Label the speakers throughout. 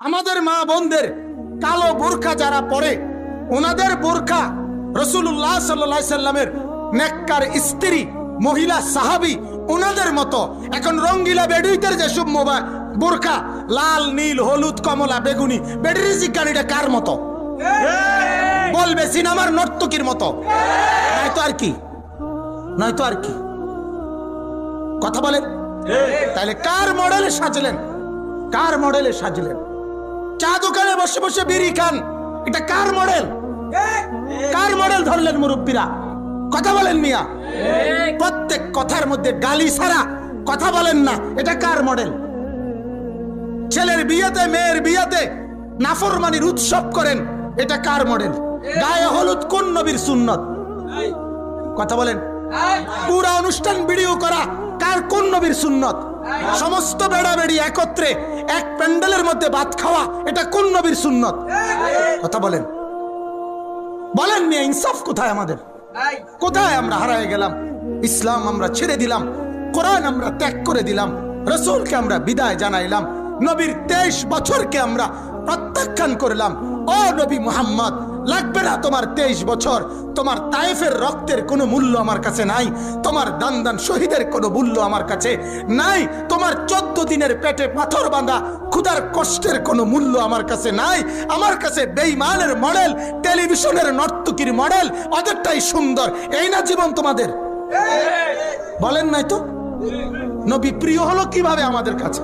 Speaker 1: আমাদের মা বোনদের কালো বোরকা যারা পরে, ওনাদের বোরকা রাসূলুল্লাহ সাল্লাল্লাহু আলাইহি সাল্লামের নেককার স্ত্রী মহিলা সাহাবী ওনাদের মতো এখন রঙ্গিলা বেডুইতের যেসব বোরকা লাল নীল হলুদ কমলা বেগুনি, বেডুই জিজ্ঞানিটা কার মতো? বলবে সিনেমার নর্তকীর মতো, নয়তো আর কি, নয়তো আর কি। কথা বলেন। তাহলে কার মডেলে সাজলেন? কার মডেলে সাজলেন? চা দোকানে বসে বসে বিড়ি খান, এটা কার মডেল? কার মডেল ধরলেন মুরব্বীরা? কথা বলেন মিয়া। প্রত্যেক কথার মধ্যে গালি ছাড়া কথা বলেন না, এটা কার মডেল? ছেলের বিয়েতে মেয়ের বিয়েতে নাফরমানির উৎসব করেন, এটা কার মডেল? গায়ে হলুদ কোন নবীর সুন্নত? কথা বলেন। পুরা অনুষ্ঠান ভিডিও করা কার কোন নবীর সুন্নত? সমস্ত বেড়া বেড়ি একত্রে এক প্যান্ডেলের মধ্যে ভাত খাওয়া, এটা কোন নবীর সুন্নত? কথা বলেন। বলেন মিয়া, ইনসাফ কোথায় আমাদের? কোথায় আমরা হারিয়ে গেলাম? ইসলাম আমরা ছেড়ে দিলাম, কোরআন আমরা ত্যাগ করে দিলাম, রাসূলকে আমরা বিদায় জানাইলাম, নবীর 23 বছরকে আমরা প্রত্যাখ্যান করলাম। ও নবী মুহাম্মদ, লাগবে না তোমার 23 বছর। তোমার তায়েফের রক্তের কোনো মূল্য আমার কাছে নাই, তোমার দান দান শহীদের কোনো মূল্য আমার কাছে নাই, তোমার 14 দিনের পেটে পাথর বাঁধা ক্ষুধার কষ্টের কোনো মূল্য আমার কাছে নাই। আমার কাছে বেঈমানের মডেল, টেলিভিশনের নর্তকীর মডেল, ওদেরটাই সুন্দর। এই না জীবন তোমাদের? বলেন নাই তো? নবী প্রিয় হলো কিভাবে আমাদের কাছে?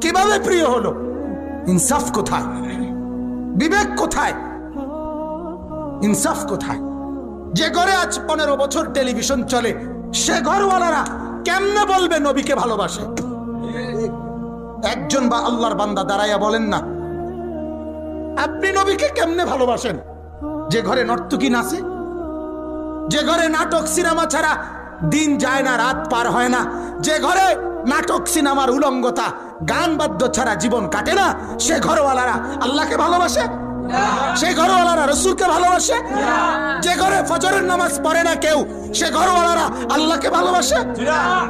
Speaker 1: কিভাবে প্রিয় হলো? ইনসাফ কোথায়? বিবেক কোথায়? ইনসাফ কোথায়? যে ঘরে আজ 15 বছর টেলিভিশন চলে, সে ঘরওয়ালারা কেমনে বলবে নবীকে ভালোবাসে? একজন বা আল্লাহর বান্দা দাঁড়াইয়া বলেন না, আপনি নবীকে কেমনে ভালোবাসেন? যে ঘরে নর্তকী নাচে, যে ঘরে নাটক সিনেমা ছাড়া দিন যায় না, রাত পার হয় না, যে ঘরে নাটক সিনেমার উলঙ্গতা গান বাদ্য ছাড়া জীবন কাটে না, সে ঘরওয়ালারা আল্লাহকে ভালোবাসে? সে ঘরওয়ালারা রাসূলকে ভালোবাসে? যে ঘরে ফজরের নামাজ পড়ে না কেউ, সে ঘরওয়ালারা আল্লাহকে ভালোবাসে?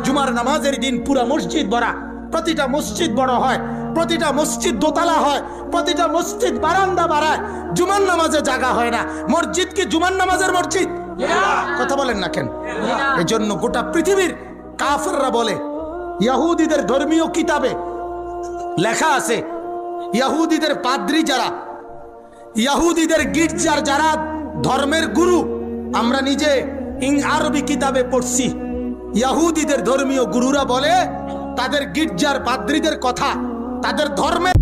Speaker 1: জুমার নামাজের দিন পুরা মসজিদ ভরা, প্রতিটা মসজিদ বড় হয়, প্রতিটা মসজিদ দোতলা হয়, প্রতিটা মসজিদ বারান্দা বাড়ায়, জুমার নামাজে জায়গা হয় না। মসজিদ কি জুমার নামাজের মসজিদ? কথা বলেন না কেন? এজন্য গোটা পৃথিবীর কাফেররা বলে, ইহুদিদের ধর্মীয় কিতাবে লেখা আছে, ইহুদিদের পাদ্রী যারা, ইহুদিদের গির্জার যারা ধর্মের গুরু, আমরা নিজে আরবি কিতাবে পড়ছি, ইহুদিদের ধর্মীয় গুরুরা বলে তাদের গির্জার পাদ্রীদের কথা, তাদের ধর্মের